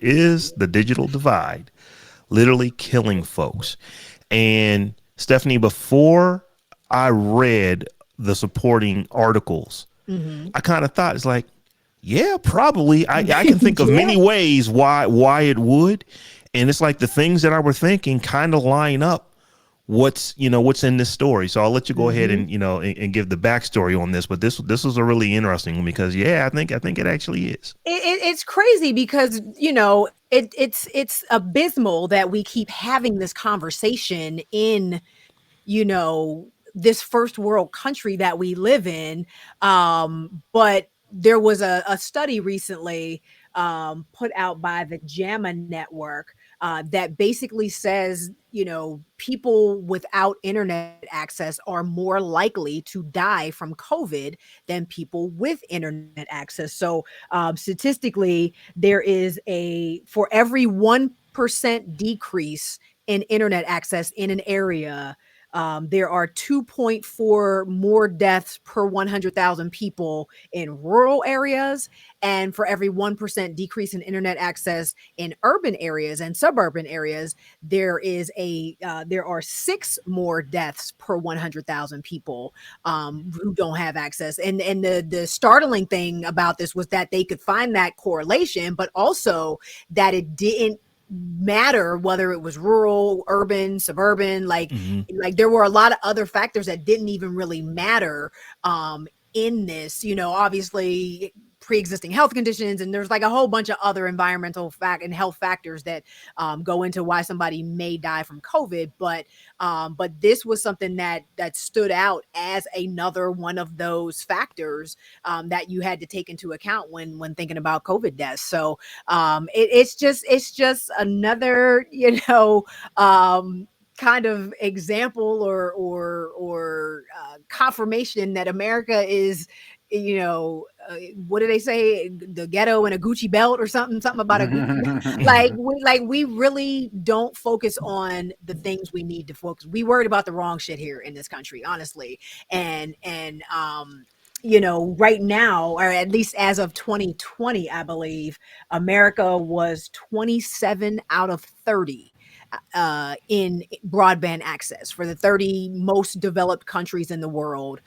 Is the digital divide literally killing folks? And Stephanie, before I read the supporting articles, Hmm. I kind of thought it's like, yeah, probably. I can think of Yeah. many ways why it would. And it's like the things that I were thinking kind of line up what's in this story. So I'll let you go ahead Hmm. and and give the backstory on this. But this was a really interesting one because yeah, I think it actually is. It's crazy because it's abysmal that we keep having this conversation in this first world country that we live in. But there was a study recently put out by the JAMA network that basically says, people without internet access are more likely to die from COVID than people with internet access. So statistically, there is for every 1% decrease in internet access in an area, there are 2.4 more deaths per 100,000 people in rural areas. And for every 1% decrease in internet access in urban areas and suburban areas, there are 6 more deaths per 100,000 people who don't have access. And the startling thing about this was that they could find that correlation, but also that it didn't matter whether it was rural, urban, suburban. Like Hmm. like there were a lot of other factors that didn't even really matter in this. Obviously pre-existing health conditions, and there's like a whole bunch of other environmental and health factors that go into why somebody may die from COVID. But this was something that stood out as another one of those factors that you had to take into account when thinking about COVID deaths. So it's just another kind of example or confirmation that America is, what do they say, the ghetto and a Gucci belt or something about a Gucci belt. Like we really don't focus on the things we need to focus. We worried about the wrong shit here in this country, honestly. And right now, or at least as of 2020, I believe America was 27 out of 30 in broadband access for the 30 most developed countries in the world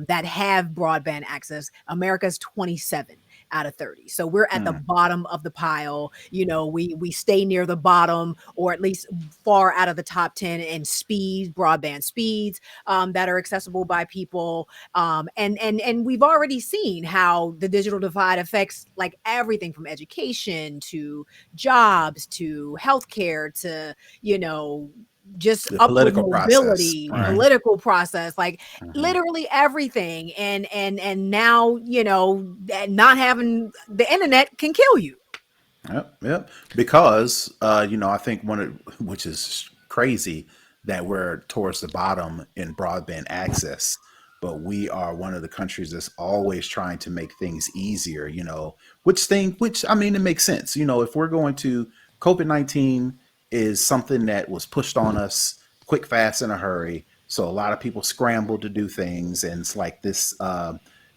that have broadband access. America's 27 out of 30. So we're at the bottom of the pile. We stay near the bottom, or at least far out of the top 10 in broadband speeds that are accessible by people. And we've already seen how the digital divide affects like everything from education to jobs to healthcare to just The upward political process, mobility, right? Hmm. political process, like Mhm. literally everything. And now, that not having the internet can kill you. Yep, yep. Because I think which is crazy that we're towards the bottom in broadband access, but we are one of the countries that's always trying to make things easier. Which I mean, it makes sense. If we're going to COVID-19 is something that was pushed on us quick, fast, in a hurry. So a lot of people scrambled to do things, and it's like this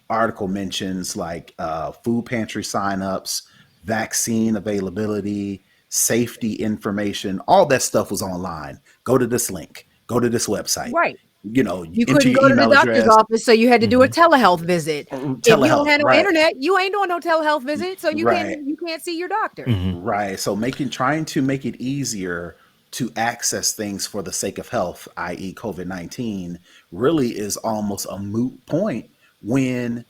article mentions like food pantry signups, vaccine availability, safety information, all that stuff was online. Go to this link, go to this website, Right. you You enter couldn't your go to the email doctor's address, office, so you had to do a Hmm. telehealth visit. If you don't telehealth, have no right? internet, you ain't doing no telehealth visit, so you Right, can't see your doctor. Hmm. right. So trying to make it easier to access things for the sake of health, i.e., COVID-19, really is almost a moot point when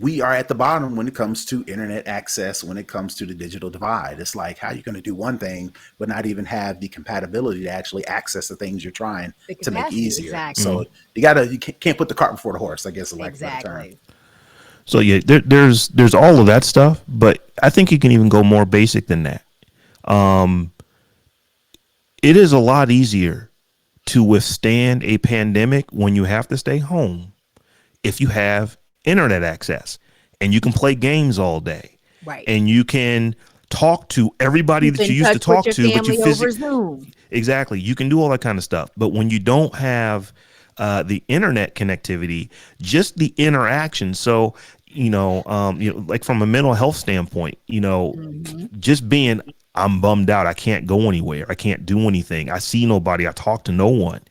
we are at the bottom when it comes to internet access, when it comes to the digital divide. It's like, how are you going to do one thing but not even have the compatibility to actually access the things you're trying The to make capacity, easier? exactly. Hmm. So you can't put the cart before the horse, I guess is like a better term. Exactly. So yeah, there's all of that stuff, but I think you can even go more basic than that. Um, it is a lot easier to withstand a pandemic when you have to stay home if you have internet access and you can play games all day Right. and you can talk to everybody Keep that you in used to touch with talk your to, but you family over physically Zoom. exactly you can do all that kind of stuff. But when you don't have the internet connectivity, just the interaction. So like from a mental health standpoint, Mhm. just being, I'm bummed out. I can't go anywhere. I can't do anything. I see nobody. I talk to no one.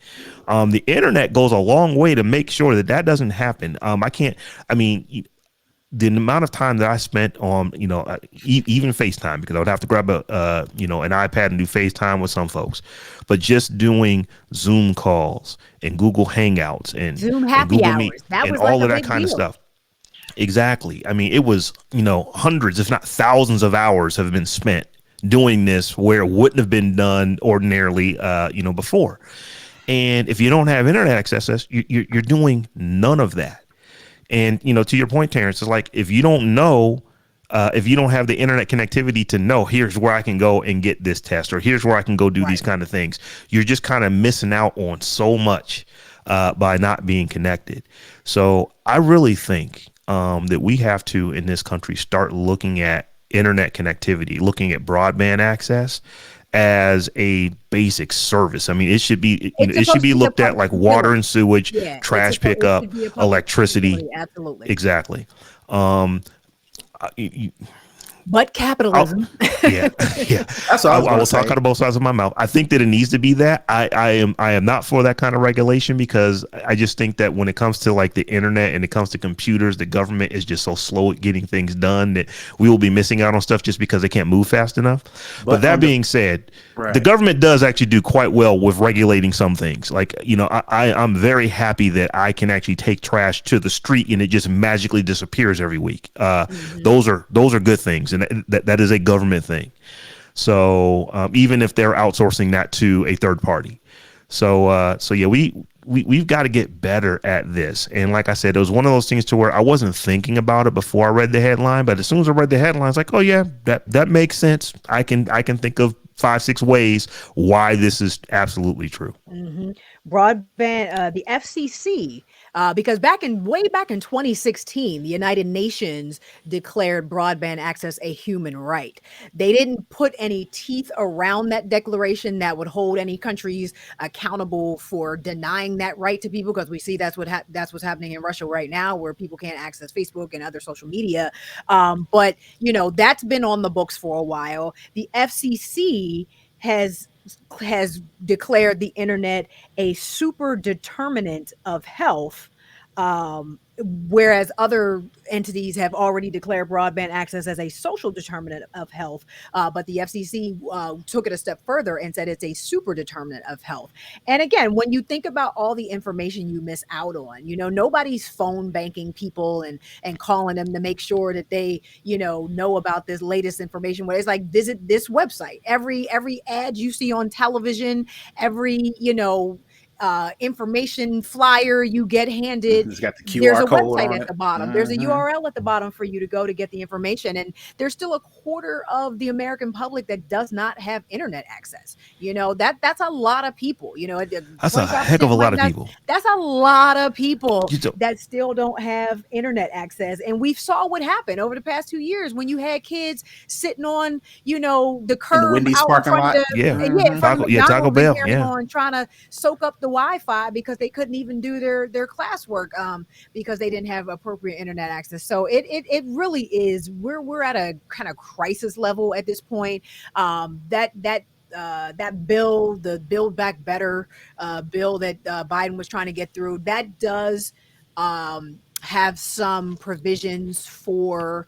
The internet goes a long way to make sure that that doesn't happen. I mean, the amount of time that I spent on, even FaceTime, because I would have to grab an iPad and do FaceTime with some folks, but just doing Zoom calls and Google Hangouts Zoom and happy Google Meet hours. That and was like all a of that big kind of deal. stuff. Exactly. I mean, it was, hundreds, if not thousands of hours have been spent doing this where it wouldn't have been done ordinarily, before. And if you don't have internet access, you're doing none of that. And, to your point, Terrance, it's like, if you don't know, if you don't have the internet connectivity to know, here's where I can go and get this test, or here's where I can go do these Right. kind of things, you're just kind of missing out on so much by not being connected. So I really think that we have to, in this country, start looking at internet connectivity, looking at broadband access as a basic service. I mean, it should be, It's it should supposed be to be a looked at public like water and utility. sewage, Yeah, trash it pickup, should be a public electricity. utility, absolutely. Exactly. Um, I, But I, capitalism. yeah, yeah. That's what I was I going will to talk say. out of both sides of my mouth. I think that it needs to be that. I am not for that kind of regulation, because I just think that when it comes to like the internet and it comes to computers, the government is just so slow at getting things done that we will be missing out on stuff just because they can't move fast enough. But But that on the being said, the right. government does actually do quite well with regulating some things. Like, I'm very happy that I can actually take trash to the street and it just magically disappears every week. Mhm. Those are good things, and that is a government thing. So even if they're outsourcing that to a third party, so yeah, we've got to get better at this. And like I said, it was one of those things to where I wasn't thinking about it before I read the headline, but as soon as I read the headline, it's like, oh yeah, that makes sense. I can think of 5, 6 ways why this is absolutely true. Mhm. Broadband, the FCC, because way back in 2016, the United Nations declared broadband access a human right. They didn't put any teeth around that declaration that would hold any countries accountable for denying that right to people, because we see that's what's happening in Russia right now, where people can't access Facebook and other social media. But that's been on the books for a while. The FCC has declared the internet a super determinant of health, whereas other entities have already declared broadband access as a social determinant of health. But the FCC took it a step further and said it's a super determinant of health. And again, when you think about all the information you miss out on, nobody's phone banking people and calling them to make sure that they know about this latest information, where it's like, visit this website. Every ad you see on television, every information flyer you get handed, It's got the there's QR a code website on at it. the bottom. There's a Hmm. URL at the bottom for you to go to get the information. And there's still a quarter of the American public that does not have internet access. That's a lot of people. That's a heck of 25% a might lot of not. people. That's a lot of people You don't- that still don't have internet access. And we saw what happened over the past 2 years when you had kids sitting on, the In the curb Wendy's out in parking front of lot. yeah, in front of Taco McDonald's and Bell, carrying yeah. on, trying to soak up the Wi-Fi because they couldn't even do their classwork, because they didn't have appropriate internet access. So it really is, we're at a kind of crisis level at this point. That bill, the Build Back Better bill that Biden was trying to get through, that does have some provisions for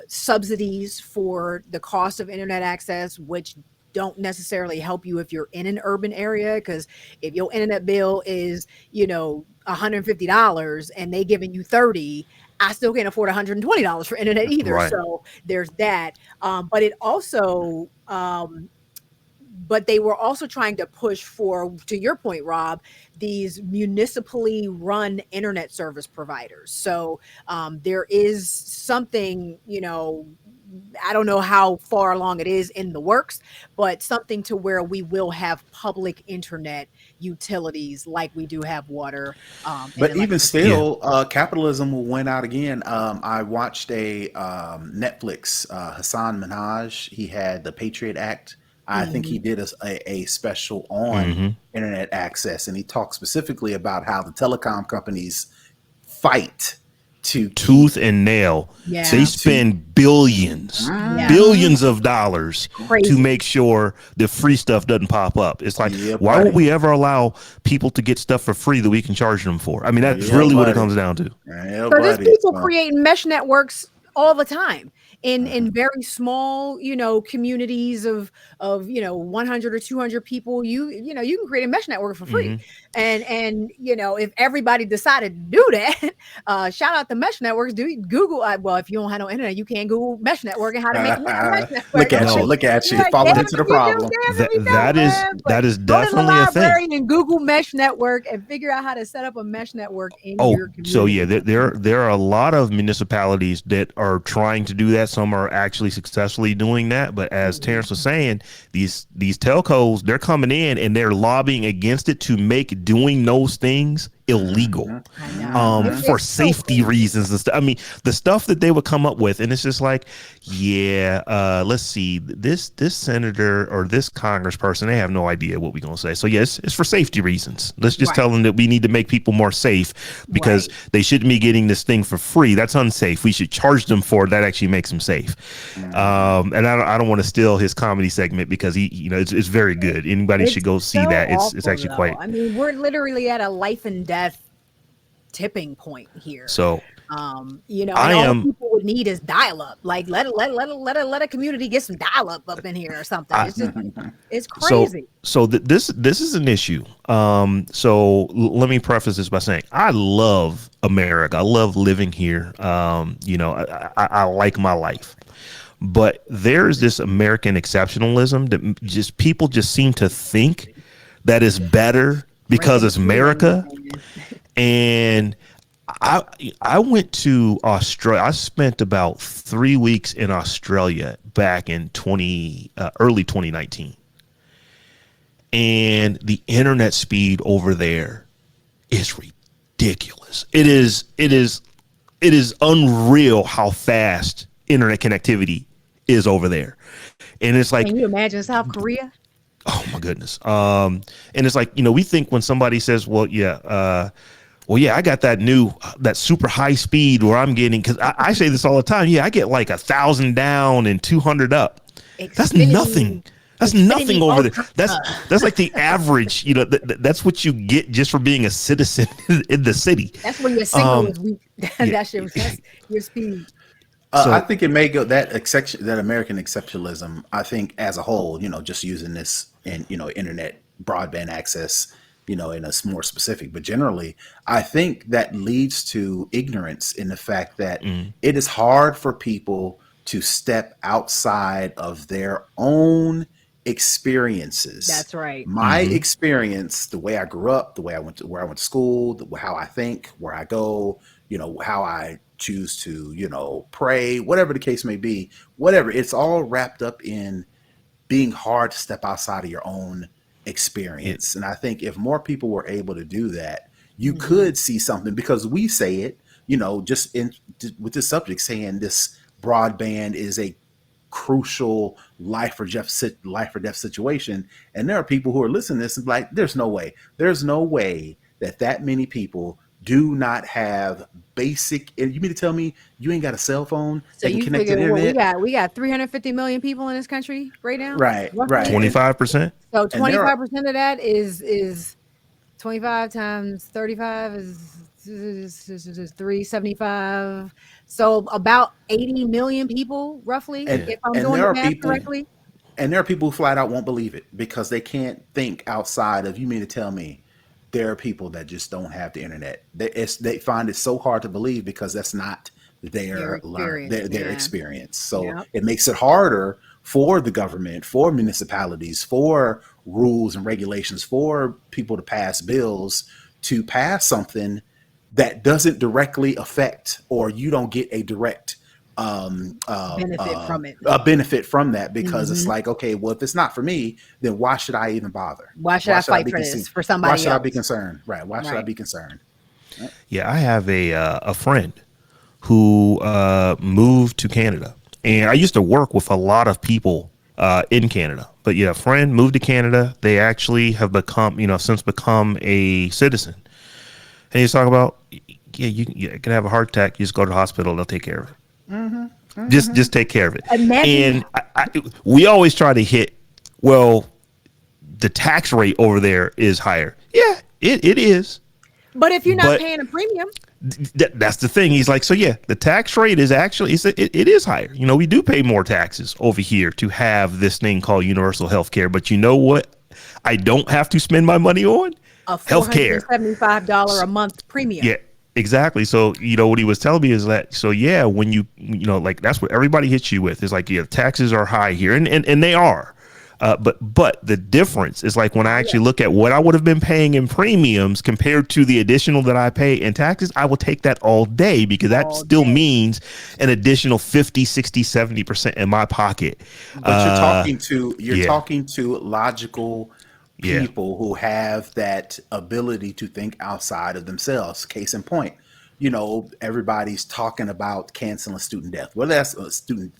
subsidies for the cost of internet access, which don't necessarily help you if you're in an urban area, because if your internet bill is $150 and they giving you 30, I still can't afford $120 for internet either. Right. So there's that. But it also but they were also trying to push for, to your point, Rob, these municipally run internet service providers. So there is something, I don't know how far along it is in the works, but something to where we will have public internet utilities like we do have water and But even electricity. Yeah. still, capitalism will win out again. I watched a Netflix, Hassan Minhaj. He had the Patriot Act. I think he Mhm. did a special on Hmm. internet access, and he talked specifically about how the telecom companies fight to tooth keep. and nail. Yeah. They spend billions, Yeah. billions of dollars Crazy. to make sure the free stuff doesn't pop up. It's like, Yeah, why buddy. would we ever allow people to get stuff for free that we can charge them for? I mean, that's Yeah, really what it buddy. comes down to. Yeah, So there's buddy. people So, creating mesh networks all the time in very small, communities of 100 or 200 people. You can create a mesh network for free. And if everybody decided to do that, shout out to mesh networks. Do Google well, if you don't have no internet, you can't Google mesh network and how to make a mesh network. look at No. you. Look at you. You're like, Falling damn into if the you do, problem. damn if you don't, That man. But is go to the definitely a thing. library and Google mesh network and figure out how to set up a mesh network in your community. So yeah, there are a lot of municipalities that are trying to do that. Some are actually successfully doing that. But as Terrance was saying, these telcos, they're coming in and they're lobbying against it to make doing those things illegal. For safety reasons and stuff. I mean, the stuff that they would come up with, and it's just like, let's see, this senator or this congressperson, they have no idea what we're gonna say. So yes, it's for safety reasons. Let's just tell them that we need to make people more safe because they shouldn't be getting this thing for free. That's unsafe. We should charge them for it. That actually makes them safe. And I don't want to steal his comedy segment because it's very good. Anybody should go see that. It's actually though. quite. I mean, we're literally at a life and death tipping point here. So all people would need is dial up. Like let a community get some dial up in here or something. It's just it's crazy. So this is an issue. So let me preface this by saying I love America. I love living here. I like my life. But there's this American exceptionalism that people just seem to think that is better because it's America. And I went to Australia. I spent about 3 weeks in Australia back in early 2019. And the internet speed over there is ridiculous. It is unreal how fast internet connectivity is over there. And it's like, can you imagine South Korea? Oh my goodness. And it's like, we think when somebody says, I got that super high speed where I'm getting, because I say this all the time. Yeah, I get like 1,000 down and 200 up. That's nothing. That's nothing over there. That's like the average. That's what you get just for being a citizen in the city. That's when your signal is weak. That's your speed. I think it may go that American exceptionalism. I think as a whole, just using this and internet broadband access, in a more specific, but generally, I think that leads to ignorance in the fact that it is hard for people to step outside of their own experiences. That's right. My experience, the way I grew up, the way where I went to school, how I think, where I go, how I choose to, pray, whatever the case may be, it's all wrapped up in being hard to step outside of your own experience. And I think if more people were able to do that, you could see something, because we say it, just with this subject, saying this broadband is a crucial life or death situation. And there are people who are listening to this and like, there's no way that many people do not have basic. And you mean to tell me you ain't got a cell phone so that can you connect to the figure internet? we got 350 million people in this country right now, Right. 25%. So 25% of that is 25 times 35 is 375. So about 80 million people roughly, if I'm doing the math correctly. And there are people who flat out won't believe it because they can't think outside of, you mean to tell me there are people that just don't have the internet. They find it so hard to believe because that's not their experience. So it makes it harder for the government, for municipalities, for rules and regulations, for people to pass bills, to pass something that doesn't directly affect, or you don't get a direct benefit from that, because it's like, okay, well, if it's not for me, then why should I even bother? Why should I fight for this for somebody else? Why should I be concerned? Right. Why should I be concerned? Yeah, I have a friend who moved to Canada, and I used to work with a lot of people in Canada. But yeah, a friend moved to Canada. They actually have since become a citizen. And he's talking about, yeah, you can have a heart attack. You just go to the hospital. They'll take care of it. Just take care of it. Imagine. And we always try to hit, well, the tax rate over there is higher. Yeah, it is. But if you're not But paying a premium, that's the thing. He's like, so yeah, the tax rate is actually, it is higher. You know, we do pay more taxes over here to have this thing called universal health care. But you know what? I don't have to spend my money on a healthcare. $475 a month premium. Yeah, exactly. So, you know, what he was telling me is that, so yeah, when you know, like that's what everybody hits you with is like, yeah, taxes are high here, and they are. But the difference is like when I actually look at what I would have been paying in premiums compared to the additional that I pay in taxes, I will take that all day, because that still means an additional 50, 60, 70% in my pocket. But you're talking to logical people who have that ability to think outside of themselves. Case in point, you know, everybody's talking about canceling student debt, whether that's student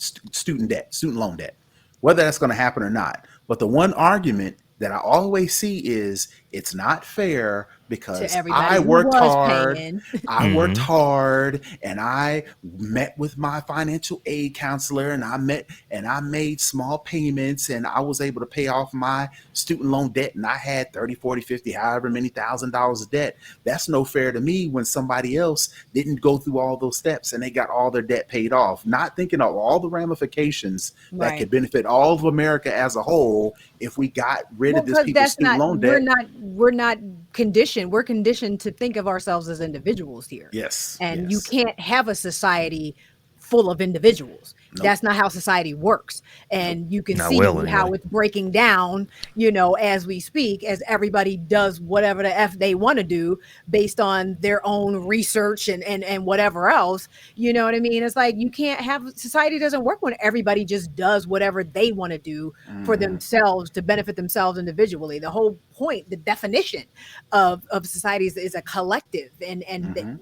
loan debt, whether that's going to happen or not. But the one argument that I always see is it's not fair because I worked hard. I worked hard, and I met with my financial aid counselor, and I made small payments, and I was able to pay off my student loan debt, and I had 30, 40, 50, however many $1,000 of debt. That's no fair to me when somebody else didn't go through all those steps and they got all their debt paid off, not thinking of all the ramifications that could benefit all of America as a whole if we got rid of this people's student loan debt. We're not conditioned. We're conditioned to think of ourselves as individuals here. Yes. And you can't have a society full of individuals. Nope. That's not how society works. And you can see how it's breaking down, you know, as we speak, as everybody does whatever the F they want to do based on their own research and whatever else. You know what I mean? It's like you can't have, society doesn't work when everybody just does whatever they want to do for themselves to benefit themselves individually. The whole point, the definition of society is a collective. And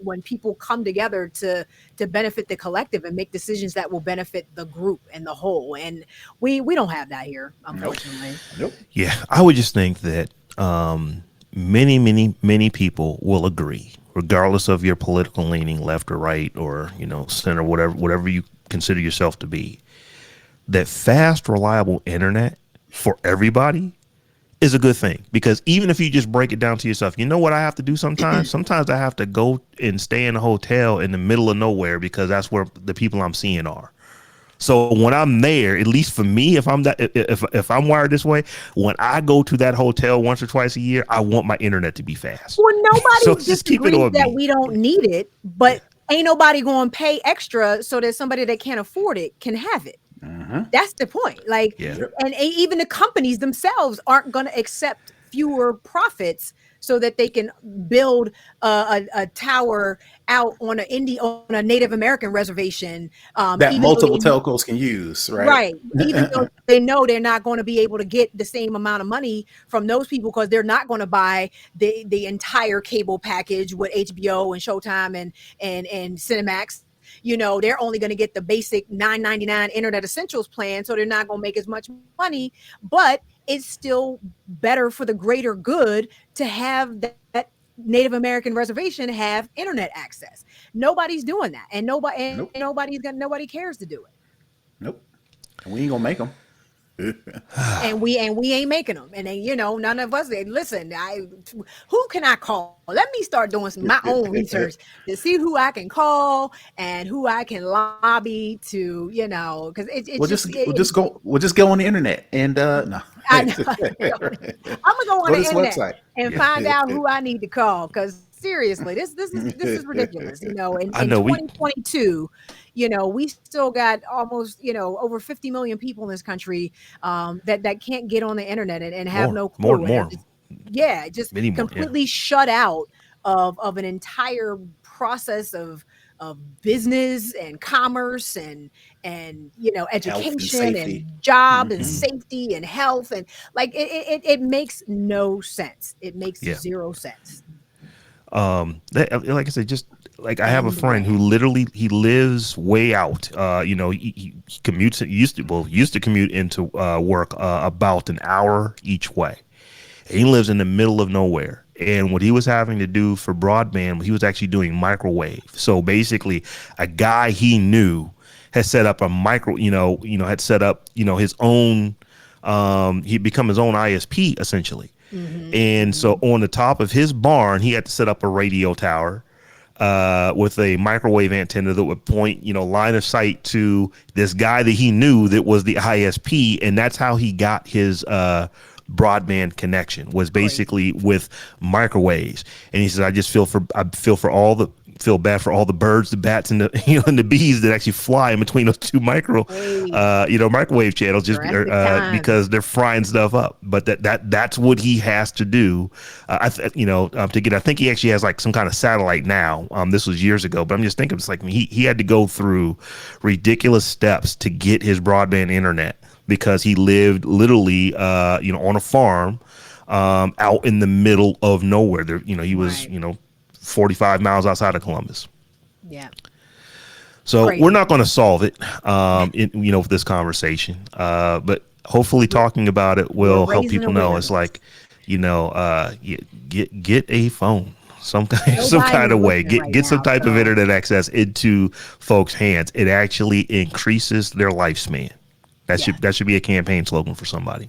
when people come together to benefit the collective and make decisions that will benefit the group and the whole, and we don't have that here, unfortunately. Nope. Yeah, I would just think that many people will agree, regardless of your political leaning, left or right, or you know, center, whatever you consider yourself to be, that fast, reliable internet for everybody is a good thing. Because even if you just break it down to yourself, you know what I have to do sometimes? Sometimes I have to go and stay in a hotel in the middle of nowhere because that's where the people I'm seeing are. So when I'm there, at least for me, if I'm wired this way, when I go to that hotel once or twice a year, I want my internet to be fast. Well, nobody so disagrees that we don't need it, but ain't nobody going to pay extra so that somebody that can't afford it can have it. That's the point. Like, and even the companies themselves aren't going to accept fewer profits so that they can build a tower out on a Native American reservation that multiple telcos can use, right? Right. Even though they know they're not going to be able to get the same amount of money from those people because they're not going to buy the entire cable package with HBO and Showtime and Cinemax. You know, they're only going to get the basic $9.99 Internet Essentials plan, so they're not going to make as much money, but it's still better for the greater good to have that Native American reservation have internet access. Nobody's doing that, and nobody cares to do it. Nope, and we ain't gonna make them. and we ain't making them, and then, you know, none of us. Listen, who can I call? Let me start doing my own research to see who I can call and who I can lobby to, you know, because we'll just go on the internet and no. I know. I'm gonna go on the internet website and find out who I need to call, because seriously, this is ridiculous. You know, in 2022, you know, we still got almost, you know, over 50 million people in this country that can't get on the internet and have no clue. More. Just completely shut out of an entire process of business and commerce and you know, education and job and safety and health, and like it makes no sense. It makes zero sense. Like I said, just like I have a friend who literally he lives way out. You know, he commutes. Used to commute into work about an hour each way. And he lives in the middle of nowhere, And what he was having to do for broadband, he was actually doing microwave. So basically, a guy he knew had set up a had set up, his own, he'd become his own ISP essentially. And so on the top of his barn, he had to set up a radio tower with a microwave antenna that would point, line of sight to this guy that he knew that was the ISP. And that's how he got his broadband connection, was basically with microwaves. And he says, I feel bad for all the birds, the bats, and the and the bees that actually fly in between those two microwave channels, just because they're frying stuff up. But that's what he has to do. I think he actually has like some kind of satellite now. This was years ago, but I'm just thinking, it's like he had to go through ridiculous steps to get his broadband internet, because he lived literally on a farm out in the middle of nowhere. There, he was 45 miles outside of Columbus. Yeah. So Crazy. We're not going to solve it, with this conversation. But hopefully talking about it will help people know. It's like, get a phone, some kind of way, get some type of internet access into folks' hands. It actually increases their lifespan. That should be a campaign slogan for somebody.